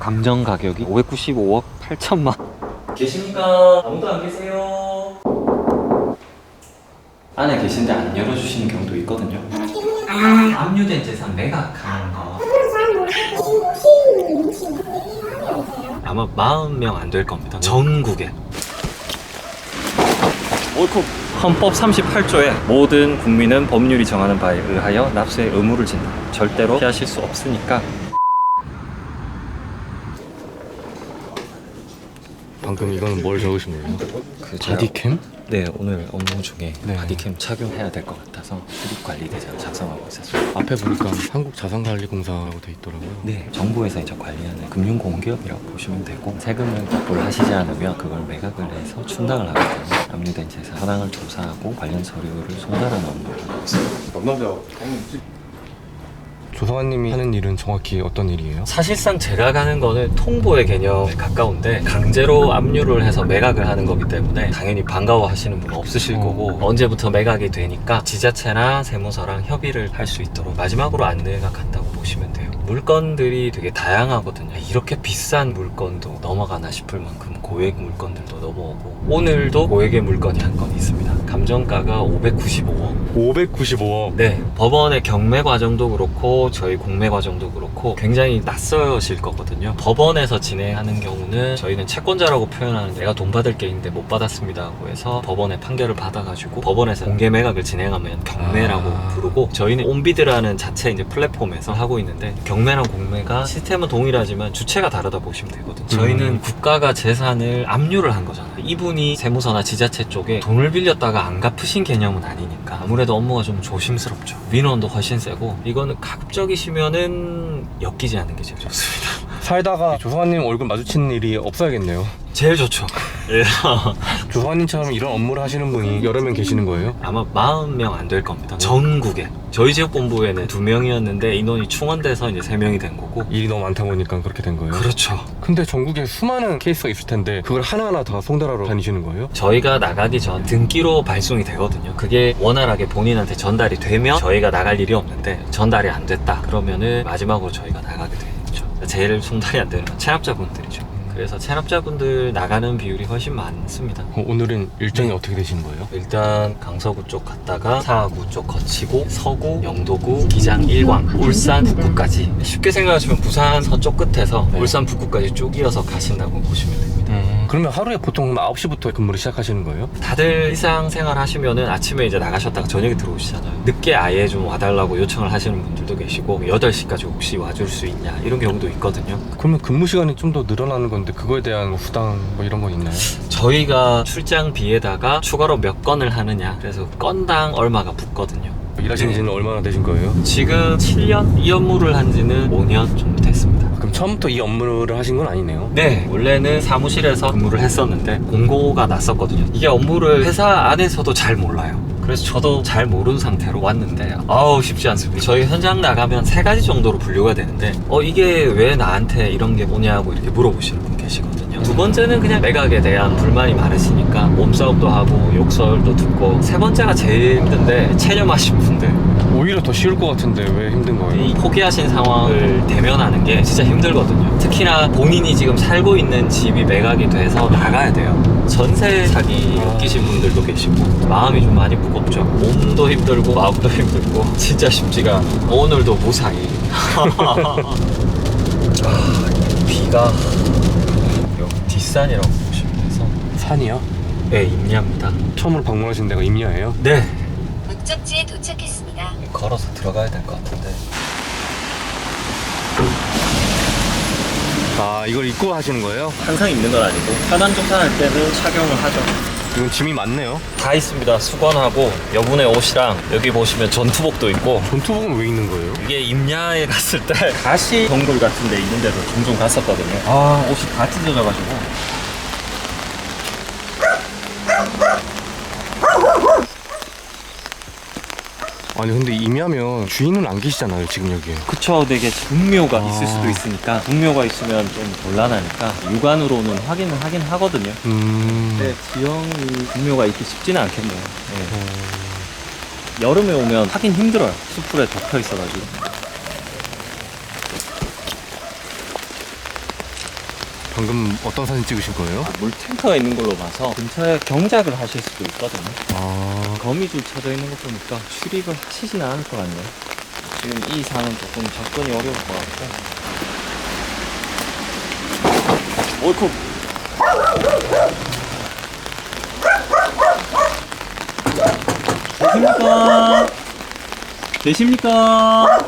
감정 가격이 595억 8천만. 계십니까? 아무도 안 계세요? 안에 계신데 안 열어주시는 경우도 있거든요. 압류된 재산 매각하는 거 아마 40명 안 될 겁니다. 전국에. 옳고. 헌법 38조에 모든 국민은 법률이 정하는 바에 의하여 납세의 의무를 진다. 절대로 피하실 수 없으니까. 방금 이거는 뭘 적으신 거예요? 바디캠? 네, 오늘 업무 중에 네. 바디캠 착용해야 될 것 같아서 수립관리대장 작성하고 있었어요. 앞에 보니까 한국자산관리공사라고 돼 있더라고요. 네, 정부에서 이제 관리하는 금융공기업이라고 보시면 되고, 세금을 납부를 하시지 않으면 그걸 매각을 해서 충당을 하거든요. 압류된 재산 현황을 조사하고 관련 서류를 송달하는 업무를 하고 있습니다. 조사관님이 하는 일은 정확히 어떤 일이에요? 사실상 제가 가는 거는 통보의 개념에 가까운데, 강제로 압류를 해서 매각을 하는 거기 때문에 당연히 반가워하시는 분 없으실 거고, 언제부터 매각이 되니까 지자체나 세무서랑 협의를 할 수 있도록 마지막으로 안내가 간다고 보시면 돼요. 물건들이 되게 다양하거든요. 이렇게 비싼 물건도 넘어가나 싶을 만큼 고액 물건들도 넘어오고, 오늘도 고액의 물건이 한 건 있습니다. 감정가가 595억. 595억. 네, 법원의 경매 과정도 그렇고 저희 공매 과정도 그렇고 굉장히 낯서실 거거든요. 법원에서 진행하는 경우는 저희는 채권자라고 표현하는, 내가 돈 받을 게 있는데 못 받았습니다 하고 해서 법원의 판결을 받아가지고 법원에서 공개 매각을 진행하면 경매라고 부르고, 저희는 온비드라는 자체 이제 플랫폼에서 하고 있는데, 경매랑 공매가 시스템은 동일하지만 주체가 다르다 보시면 되거든요. 저희는 국가가 재산을 압류를 한 거잖아요. 이분이 세무서나 지자체 쪽에 돈을 빌렸다가 안 갚으신 개념은 아니니까 아무래도 업무가 좀 조심스럽죠. 민원도 훨씬 세고, 이거는 가급적이시면은 엮이지 않는 게 제일 좋습니다. 살다가 조사관님 얼굴 마주치는 일이 없어야겠네요. 제일 좋죠. 예. 조사관님처럼 이런 업무를 하시는 분이 여러 명 계시는 거예요? 아마 40명 안 될 겁니다. 전국에. 저희 지역본부에는 2명이었는데 인원이 충원돼서 이제 3명이 된 거고. 일이 너무 많다 보니까 그렇게 된 거예요? 그렇죠. 근데 전국에 수많은 케이스가 있을 텐데 그걸 하나하나 다 송달하러 다니시는 거예요? 저희가 나가기 전 등기로 발송이 되거든요. 그게 원활하게 본인한테 전달이 되면 저희가 나갈 일이 없는데, 전달이 안 됐다 그러면은 마지막으로 저희가 나가게 되죠. 제일 송달이 안 되는 건 체납자분들이죠. 그래서 체납자분들 나가는 비율이 훨씬 많습니다. 오늘은 일정이 네. 어떻게 되신 거예요? 일단 강서구 쪽 갔다가 사하구 쪽 거치고 서구, 영도구, 기장, 일광, 울산, 북구까지, 쉽게 생각하시면 부산 서쪽 끝에서 네. 울산, 북구까지 쭉 이어서 가신다고 보시면 됩니다. 그러면 하루에 보통 9시부터 근무를 시작하시는 거예요? 다들 일상생활 하시면은 아침에 이제 나가셨다가 저녁에 들어오시잖아요. 늦게 아예 좀 와달라고 요청을 하시는 분들도 계시고, 8시까지 혹시 와줄 수 있냐 이런 경우도 있거든요. 그러면 근무 시간이 좀 더 늘어나는 건데 그거에 대한 뭐 수당 뭐 이런 건 있나요? 저희가 출장비에다가 추가로 몇 건을 하느냐, 그래서 건당 얼마가 붙거든요. 일하신 지는 얼마나 되신 거예요? 지금 7년? 이 업무를 한 지는 5년 정도 됐습니다. 그럼 처음부터 이 업무를 하신 건 아니네요? 네, 원래는 사무실에서 근무를 했었는데 공고가 났었거든요. 이게 업무를 회사 안에서도 잘 몰라요. 그래서 저도 잘 모르는 상태로 왔는데 쉽지 않습니다. 저희 현장 나가면 3가지 정도로 분류가 되는데, 이게 왜 나한테 이런 게 오냐고 이렇게 물어보시는 분 계시거든요. 두 번째는 그냥 매각에 대한 불만이 많으시니까 몸싸움도 하고 욕설도 듣고, 세 번째가 제일 힘든데, 체념하신 분들. 오히려 더 쉬울 것 같은데 왜 힘든 거예요? 이 포기하신 상황을 대면하는 게 진짜 힘들거든요. 특히나 본인이 지금 살고 있는 집이 매각이 돼서 나가야 돼요. 전세 사기 엮이신 분들도 계시고, 마음이 좀 많이 무겁죠. 몸도 힘들고 마음도 힘들고 진짜 쉽지가. 오늘도 무사히. 비가 여기 뒷산이라고 보시면 돼서. 산이요? 네, 임야입니다. 처음으로 방문하신 데가 임야예요? 네, 목적지에 도착했습니다. 걸어서 들어가야 될 것 같은데. 아, 이걸 입고 하시는 거예요? 항상 입는 건 아니고 편한 조사할 때는 착용을 하죠. 이건 짐이 많네요. 다 있습니다. 수건하고 여분의 옷이랑, 여기 보시면 전투복도 있고. 전투복은 왜 있는 거예요? 이게 임야에 갔을 때 가시 동굴 같은 데 있는 데도 종종 갔었거든요. 옷이 다 찢어져가지고. 아니 근데 임야면 주인은 안 계시잖아요 지금 여기에. 그쵸. 되게 분묘가 있을 수도 있으니까, 분묘가 있으면 좀 곤란하니까 육안으로는 확인을 하긴 하거든요. 근데 지형이 분묘가 있기 쉽지는 않겠네요. 네. 여름에 오면 하긴 힘들어요. 숲풀에 덮여 있어가지고. 방금 어떤 사진 찍으신 거예요? 물 탱커가 있는 걸로 봐서 근처에 경작을 하실 수도 있거든요. 아, 거미줄 쳐져 있는 거 보니까 출입을 하시진 않을 것 같네요. 지금 이 산은 조금 접근이 어려울 것 같고. 어이쿠. 계십니까? 계십니까?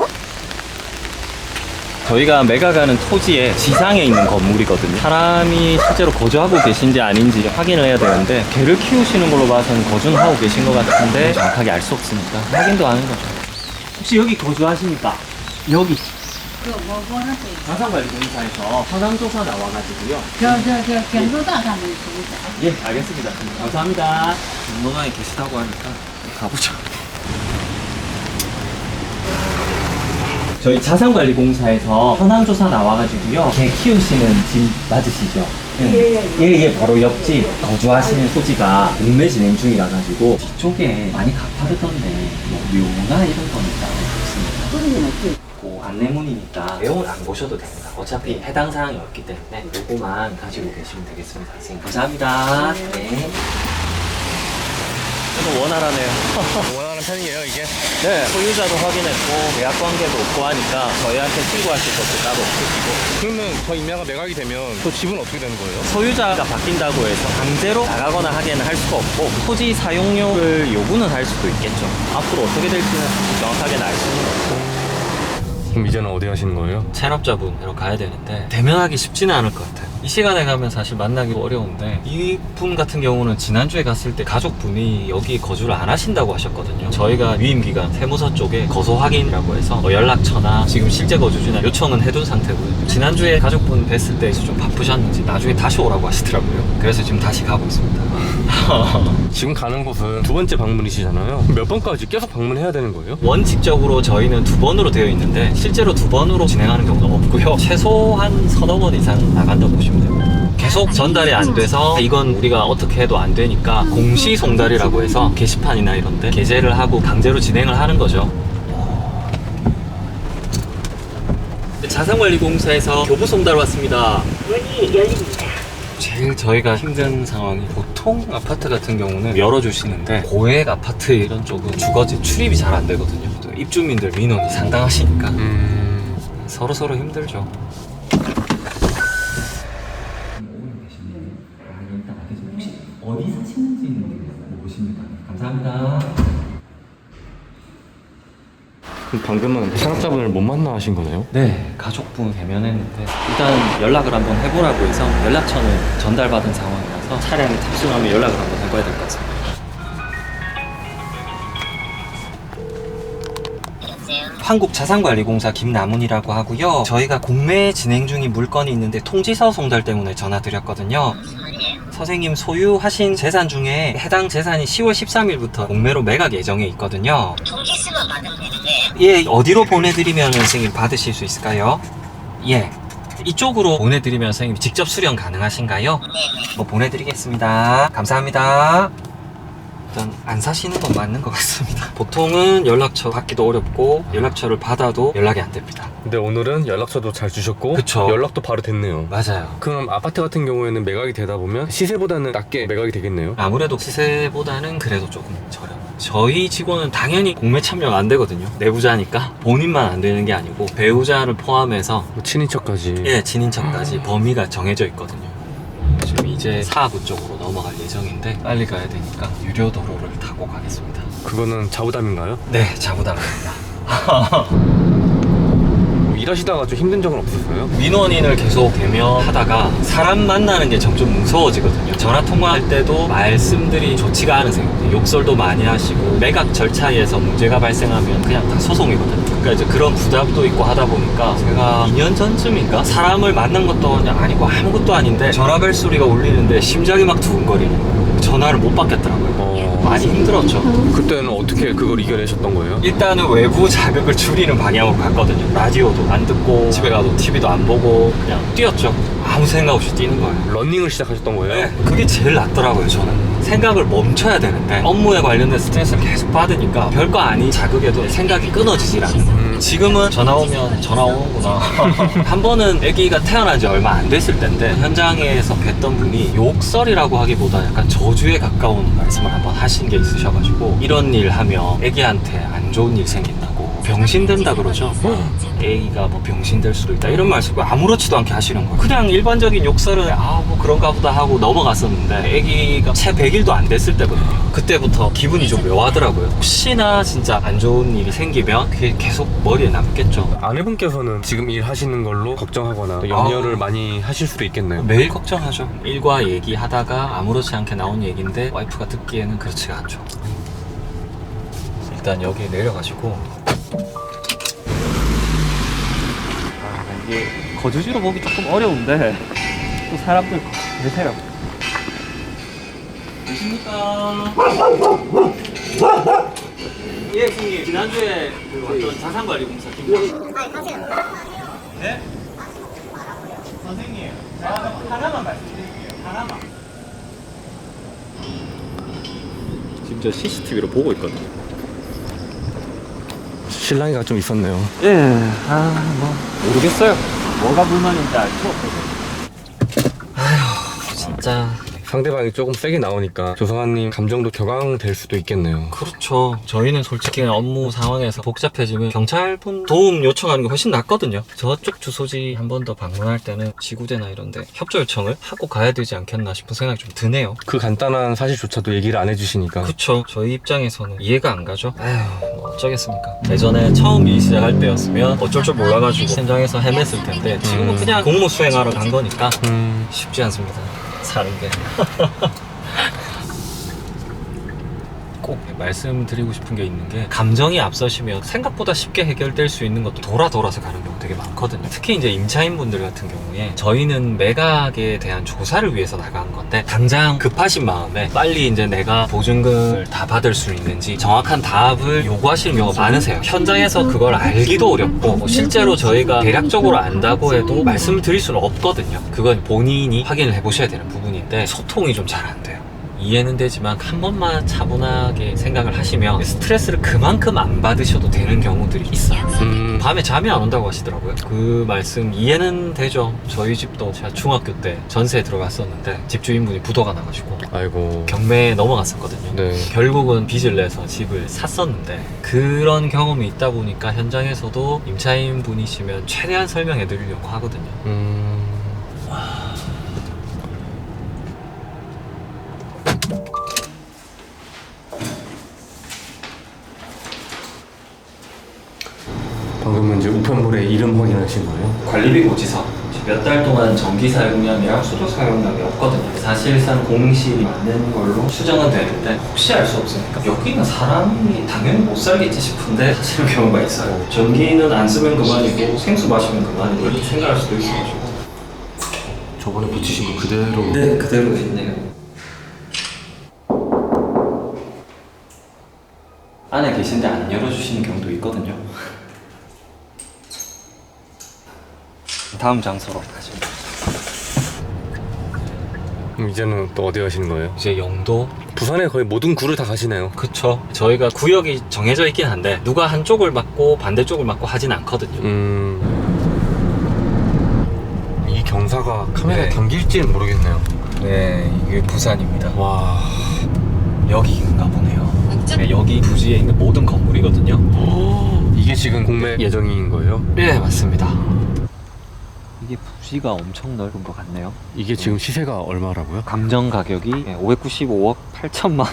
저희가 매각하는 토지의 지상에 있는 건물이거든요. 사람이 실제로 거주하고 계신지 아닌지 확인을 해야 되는데 개를 키우시는 걸로 봐서는 거주는 하고 계신 것 같은데 정확하게 알 수 없으니까 확인도 안 하는 거죠. 혹시 여기 거주하십니까? 여기 뭐라고? 자산관리공사에서 현황조사 나와가지고요. 경로당 가면 있습니다. 예, 알겠습니다. 감사합니다. 경로당에 계시다고 하니까 가보죠. 저희 자산관리공사에서 현황조사 나와가지고요. 개 키우시는 집 맞으시죠? 예, 바로 옆집 거주하시는 토지가 공매 진행 중이라 가지고 뒤쪽에 많이 가파르던데 뭐 묘나 이런 거니까 없습니다. 그런 건 없지. 그 안내문이니까 내용은 안 보셔도 됩니다. 어차피 해당 사항이 없기 때문에 요거만 가지고 계시면 되겠습니다. 선생님 감사합니다. 네. 저도 원활하네요. 원하는 편이에요 이게? 네, 소유자도 확인했고 계약 관계도 없고 하니까 저희한테 신고하실 것도 따로 없으시고 그러면 저 임야가 매각이 되면 또 집은 어떻게 되는 거예요? 소유자가 바뀐다고 해서 강제로 나가거나 하기에는 할 수가 없고 토지 사용료를 요구는 할 수도 있겠죠. 앞으로 어떻게 될지는 정확하게는 알 수는 없고 그럼 이제는 어디 하시는 거예요? 체납자분으로 가야 되는데 대면하기 쉽지는 않을 것 같아요. 이 시간에 가면 사실 만나기 어려운데 이분 같은 경우는 지난주에 갔을 때 가족분이 여기 거주를 안 하신다고 하셨거든요. 저희가 유임기간 세무서 쪽에 거소 확인이라고 해서 뭐 연락처나 지금 실제 거주지나 요청은 해둔 상태고요. 지난주에 가족분 뵀을 때 좀 바쁘셨는지 나중에 다시 오라고 하시더라고요. 그래서 지금 다시 가고 있습니다. 지금 가는 곳은 두 번째 방문이시잖아요. 몇 번까지 계속 방문해야 되는 거예요? 원칙적으로 저희는 2번으로 되어 있는데 실제로 2번으로 진행하는 경우는 없고요. 최소한 서너 번 이상 나간다고 보시면 됩니다. 계속 전달이 안 돼서 이건 우리가 어떻게 해도 안 되니까 공시 송달이라고 해서 게시판이나 이런 데 게재를 하고 강제로 진행을 하는 거죠. 자산관리공사에서 교부 송달 왔습니다. 문이 열립니다. 제일 저희가 힘든 상황이 보통 아파트 같은 경우는 열어주시는데 고액 아파트 이런 쪽은 주거지 출입이 잘 안 되거든요. 또 입주민들 민원이 상당하시니까 서로 힘들죠. 혹시 어디 사시는지 모르십니까? 감사합니다. 그럼 방금은 체납자분을 못 만나 하신 거네요? 네, 가족분 대면했는데 일단 연락을 한번 해보라고 해서 연락처는 전달받은 상황이라서 차량에 탑승하면 연락을 한번 해봐야 될 것 같습니다. 한국자산관리공사 김남훈이라고 하고요. 저희가 공매 진행 중인 물건이 있는데 통지서 송달 때문에 전화드렸거든요. 선생님 소유하신 재산 중에 해당 재산이 10월 13일부터 공매로 매각 예정에 있거든요. 통지서만 받으면 되는데 예, 어디로 보내드리면 선생님 받으실 수 있을까요? 예, 이쪽으로 보내드리면 선생님 직접 수령 가능하신가요? 뭐 보내드리겠습니다. 감사합니다. 일단 안 사시는 건 맞는 것 같습니다. 보통은 연락처 받기도 어렵고 연락처를 받아도 연락이 안 됩니다. 근데 오늘은 연락처도 잘 주셨고 그쵸. 연락도 바로 됐네요. 맞아요. 그럼 아파트 같은 경우에는 매각이 되다 보면 시세보다는 낮게 매각이 되겠네요. 아무래도 시세보다는 그래도 조금 저렴. 저희 직원은 당연히 공매 참여가 안 되거든요. 내부자니까 본인만 안 되는 게 아니고 배우자를 포함해서 뭐 친인척까지. 예, 친인척까지 범위가 정해져 있거든요. 지금 이제 사하구 쪽으로 넘어갈 예정인데 빨리 가야 되니까 유료 도로를 타고 가겠습니다. 그거는 자부담인가요? 네, 자부담입니다. 일하시다가 좀 힘든 적은 없었어요? 민원인을 계속 대면하다가 사람 만나는 게 점점 무서워지거든요. 전화 통화할 때도 말씀들이 좋지가 않은 생각, 욕설도 많이 하시고 매각 절차에서 문제가 발생하면 그냥 다 소송이거든요. 그러니까 이제 그런 부담도 있고 하다 보니까 제가 2년 전쯤인가 사람을 만난 것도 아니고 아무것도 아닌데 전화벨 소리가 울리는데 심장이 막 두근거리는 거예요. 전화를 못 받겠더라고요. 많이 힘들었죠. 그때는 어떻게 그걸 이겨내셨던 거예요? 일단은 외부 자극을 줄이는 방향으로 갔거든요. 라디오도 안 듣고 집에 가도 TV도 안 보고 그냥 뛰었죠. 아무 생각 없이 뛰는 거예요. 러닝을 시작하셨던 거예요? 네, 그게 제일 낫더라고요. 저는 생각을 멈춰야 되는데 업무에 관련된 스트레스를 계속 받으니까 별거 아닌 자극에도 생각이 끊어지질 않는 거예요. 지금은 전화 오면 전화 오는구나. 한 번은 아기가 태어난 지 얼마 안 됐을 때인데 현장에서 뵀던 분이 욕설이라고 하기보다 약간 저주에 가까운 말씀을 한번 하신 게 있으셔가지고 이런 일 하면 아기한테 안 좋은 일 생긴다고 병신된다 그러죠. 애기가 뭐 병신될 수도 있다 이런 말씀을 아무렇지도 않게 하시는 거예요. 그냥 일반적인 욕설은 뭐 그런가 보다 하고 넘어갔었는데 아기가 채 100일도 안 됐을 때거든요. 그때부터 기분이 좀 묘하더라고요. 혹시나 진짜 안 좋은 일이 생기면 그게 계속 머리에 남겠죠. 아내분께서는 지금 일 하시는 걸로 걱정하거나 또 염려를 많이 하실 수도 있겠네요. 매일 걱정하죠. 일과 얘기하다가 아무렇지 않게 나온 얘기인데 와이프가 듣기에는 그렇지가 않죠. 일단 여기 내려가지고 이게 거주지로 보기 조금 어려운데 또 사람들 계세요. 계십니까? 예, 선생님. 지난주에 그 어떤 자산관리공사 팀장. 네? 선생님, 제가 하나만 말씀드릴게요. 하나만. 지금 저 CCTV로 보고 있거든요. 실랑이가 좀 있었네요. 예, 뭐 모르겠어요. 뭐가 불만인지 알 수 없어요. 아휴, 진짜. 상대방이 조금 세게 나오니까 조성아님 감정도 격앙될 수도 있겠네요. 그렇죠. 저희는 솔직히 업무 상황에서 복잡해지면 경찰분 도움 요청하는 게 훨씬 낫거든요. 저쪽 주소지 한 번 더 방문할 때는 지구대나 이런데 협조 요청을 하고 가야 되지 않겠나 싶은 생각이 좀 드네요. 그 간단한 사실조차도 얘기를 안 해주시니까. 그쵸. 저희 입장에서는 이해가 안 가죠. 아휴, 뭐 어쩌겠습니까. 예전에 처음 일 시작할 때였으면 어쩔 줄 몰라가지고 현장에서 헤맸을 텐데 지금은 그냥 공무 수행하러 간 거니까 쉽지 않습니다. 사는 게. 꼭 말씀드리고 싶은 게 있는 게 감정이 앞서시면 생각보다 쉽게 해결될 수 있는 것도 돌아서 가는 경우 되게 많거든요. 특히 이제 임차인분들 같은 경우에 저희는 매각에 대한 조사를 위해서 나간 건데 당장 급하신 마음에 빨리 이제 내가 보증금을 다 받을 수 있는지 정확한 답을 요구하시는 경우가 많으세요. 현장에서 그걸 알기도 어렵고 뭐 실제로 저희가 대략적으로 안다고 해도 말씀을 드릴 수는 없거든요. 그건 본인이 확인을 해보셔야 되는 부분인데 소통이 좀 잘 안 돼요. 이해는 되지만 한 번만 차분하게 생각을 하시면 스트레스를 그만큼 안 받으셔도 되는 경우들이 있어요. 밤에 잠이 안 온다고 하시더라고요. 그 말씀 이해는 되죠. 저희 집도 제가 중학교 때 전세에 들어갔었는데 집주인분이 부도가 나가지고 아이고. 경매에 넘어갔었거든요. 네. 결국은 빚을 내서 집을 샀었는데 그런 경험이 있다 보니까 현장에서도 임차인 분이시면 최대한 설명해 드리려고 하거든요. 방금은 이제 우편물에 이름 확인하신 거예요? 관리비 고지서 몇 달 동안 전기 사용량이랑 수도 사용량이 없거든요. 사실상 공실이 맞는 걸로 추정은 되는데 혹시 알 수 없으니까 여기는 사람이 당연히 못 살겠지 싶은데 사실은 경우가 있어요. 전기는 안 쓰면 그만이고 생수 마시면 그만이고 이렇게 생각할 수도 있어가지고. 저번에 붙이신 거 그대로. 네, 그대로 있네요. 안에 계신데 안 열어주시는 경우도 있거든요. 다음 장소로 가시면 그럼 이제는 또 어디 가시는 거예요? 이제 영도. 부산에 거의 모든 구를 다 가시네요. 그쵸. 저희가 구역이 정해져 있긴 한데 누가 한쪽을 맡고 반대쪽을 맡고 하진 않거든요. 이 경사가 카메라에 네. 담길지는 모르겠네요. 네, 이게 부산입니다. 와. 여기인가 보네요. 네, 여기 부지에 있는 모든 건물이거든요. 이게 지금 공매 예정인 거예요? 네, 맞습니다. 이게 부지가 엄청 넓은 것 같네요. 이게 지금 시세가 얼마라고요? 감정 가격이 595억 8천만.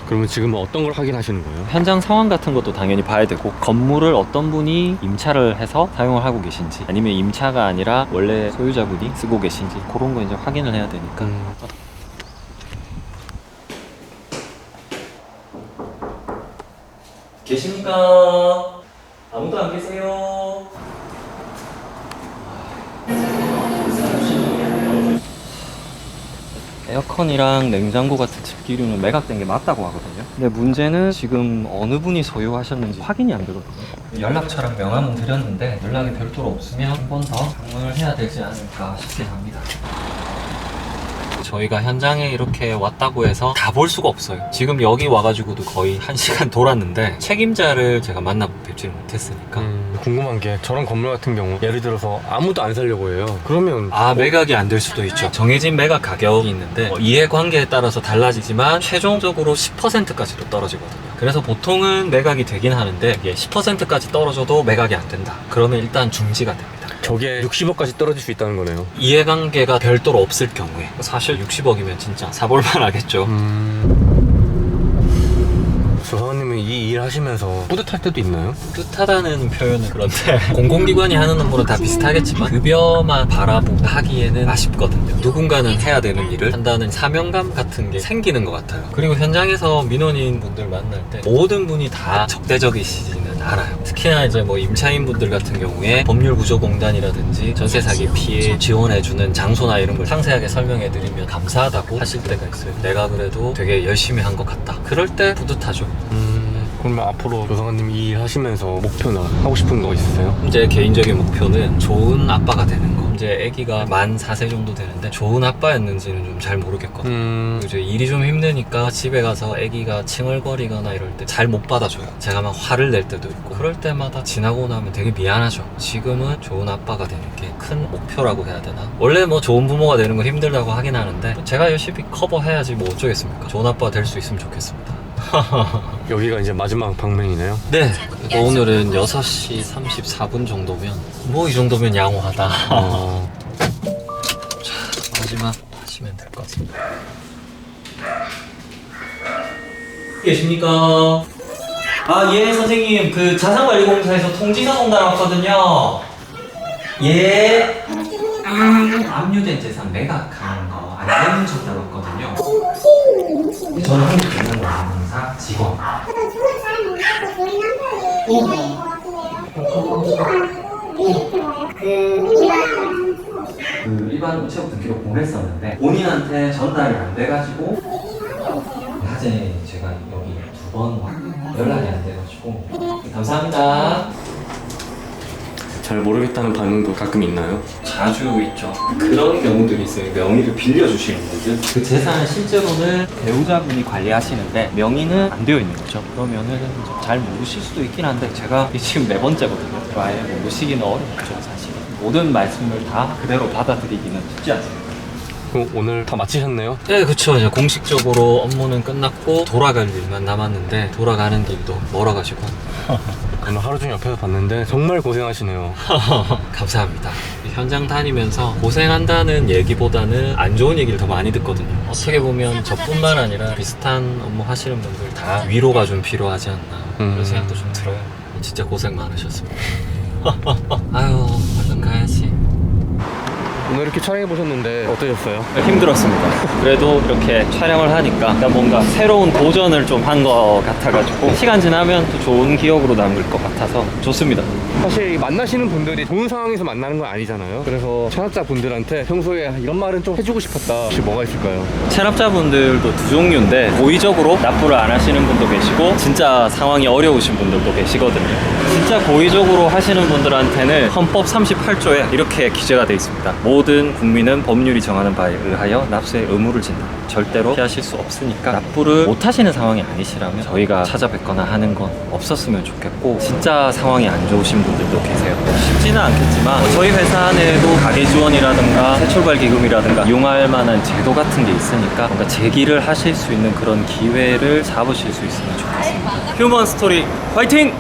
그러면 지금 어떤 걸 확인하시는 거예요? 현장 상황 같은 것도 당연히 봐야 되고 건물을 어떤 분이 임차를 해서 사용을 하고 계신지 아니면 임차가 아니라 원래 소유자분이 쓰고 계신지 그런 거 이제 확인을 해야 되니까. 계십니까? 아무도 안 계세요? 에어컨이랑 냉장고 같은 집기류는 매각된 게 맞다고 하거든요. 근데 문제는 지금 어느 분이 소유하셨는지 확인이 안 되거든요. 연락처랑 명함은 드렸는데 연락이 별도로 없으면 한 번 더 방문을 해야 되지 않을까 싶긴 합니다. 저희가 현장에 이렇게 왔다고 해서 다 볼 수가 없어요. 지금 여기 와가지고도 거의 1시간 돌았는데 책임자를 제가 만나 뵙지를 못했으니까 궁금한 게 저런 건물 같은 경우 예를 들어서 아무도 안 살려고 해요. 그러면 매각이 안 될 수도 있죠. 정해진 매각 가격이 있는데 이해관계에 따라서 달라지지만 최종적으로 10%까지도 떨어지거든요. 그래서 보통은 매각이 되긴 하는데 이게 10%까지 떨어져도 매각이 안 된다. 그러면 일단 중지가 됩니다. 저게 60억까지 떨어질 수 있다는 거네요. 이해관계가 별도로 없을 경우에 사실 60억이면 진짜 사볼만 하겠죠. 조사관님은 이 일 하시면서 뿌듯할 때도 있나요? 뿌듯하다는 표현은 그런데 공공기관이 하는 업무는 다 비슷하겠지만 급여만 바라보고 하기에는 아쉽거든요. 누군가는 해야 되는 일을 한다는 사명감 같은 게 생기는 것 같아요. 그리고 현장에서 민원인 분들 만날 때 모든 분이 다 적대적이시지는 않아요. 특히나 이제 뭐 임차인 분들 같은 경우에 법률구조공단이라든지 전세 사기 피해 지원해주는 장소나 이런 걸 상세하게 설명해드리면 감사하다고 하실 때가 있어요. 내가 그래도 되게 열심히 한 것 같다. 그럴 때 뿌듯하죠. 그러면 앞으로 조사관님 이 일 하시면서 목표나 하고 싶은 거 있으세요? 제 개인적인 목표는 좋은 아빠가 되는 거. 이제 아기가 만 4세 정도 되는데 좋은 아빠였는지는 좀 잘 모르겠거든요. 이제 일이 좀 힘드니까 집에 가서 아기가 칭얼거리거나 이럴 때 잘 못 받아줘요. 제가 막 화를 낼 때도 있고 그럴 때마다 지나고 나면 되게 미안하죠. 지금은 좋은 아빠가 되는 게 큰 목표라고 해야 되나? 원래 뭐 좋은 부모가 되는 건 힘들다고 하긴 하는데 제가 열심히 커버해야지 뭐 어쩌겠습니까? 좋은 아빠가 될 수 있으면 좋겠습니다. 여기가 이제 마지막 방문이네요. 네. 그리고 오늘은 6시 34분 정도면 뭐 이 정도면 양호하다. 자, 마지막 하시면 될 것 같습니다. 계십니까? 예, 선생님. 그 자산관리공사에서 통지서 전달 왔거든요. 예. 압류된 재산 매각하는 거 안내문 전달 왔거든요. 저는 한국자산관리공사 직원. 그 일반 우체국 등기로 보냈었는데 본인한테 전달이 안 돼가지고 낮에 제가 여기 2번 연락이 안 돼가지고 감사합니다. 잘 모르겠다는 반응도 가끔 있나요? 자주 있죠. 그런 경우들이 있어요. 명의를 빌려주시는 분들. 그 재산은 실제로는 배우자분이 관리하시는데 명의는 안 되어 있는 거죠. 그러면은 잘 모르실 수도 있긴 한데 제가 이게 지금 4번째거든요. 아예 모르시기는 어렵죠, 사실. 모든 말씀을 다 그대로 받아들이기는 쉽지 않습니다. 그럼 오늘 다 마치셨네요? 네, 그쵸. 이제 공식적으로 업무는 끝났고 돌아갈 일만 남았는데 돌아가는 길도 멀어가지고 오늘 하루 종일 옆에서 봤는데 정말 고생하시네요. 감사합니다. 현장 다니면서 고생한다는 얘기보다는 안 좋은 얘기를 더 많이 듣거든요. 어떻게 보면 저뿐만 아니라 비슷한 업무 하시는 분들 다 위로가 좀 필요하지 않나 그런 생각도 좀 들어요. 진짜 고생 많으셨습니다. 아유, 얼른 가야지. 오늘 이렇게 촬영해 보셨는데 어떠셨어요? 힘들었습니다. 그래도 이렇게 촬영을 하니까 뭔가 새로운 도전을 좀 한 것 같아가지고 시간 지나면 또 좋은 기억으로 남을 것 같아서 좋습니다. 사실 만나시는 분들이 좋은 상황에서 만나는 건 아니잖아요. 그래서 창업자 분들한테 평소에 이런 말은 좀 해주고 싶었다. 혹시 뭐가 있을까요? 체납자분들도 두 종류인데 고의적으로 납부를 안 하시는 분도 계시고 진짜 상황이 어려우신 분들도 계시거든요. 진짜 고의적으로 하시는 분들한테는 헌법 38조에 이렇게 기재가 되어 있습니다. 모든 국민은 법률이 정하는 바에 의하여 납세의 의무를 진다. 절대로 피하실 수 없으니까 납부를 못 하시는 상황이 아니시라면 저희가 찾아뵙거나 하는 건 없었으면 좋겠고 진짜 상황이 안 좋으신 분들도 계세요. 쉽지는 않겠지만 저희 회사 안에도 가계 지원이라든가 새출발 기금이라든가 이용할 만한 제도 같은 게 있으니까 뭔가 제기를 하실 수 있는 그런 기회를 잡으실 수 있으면 좋겠습니다. 휴먼 스토리 화이팅!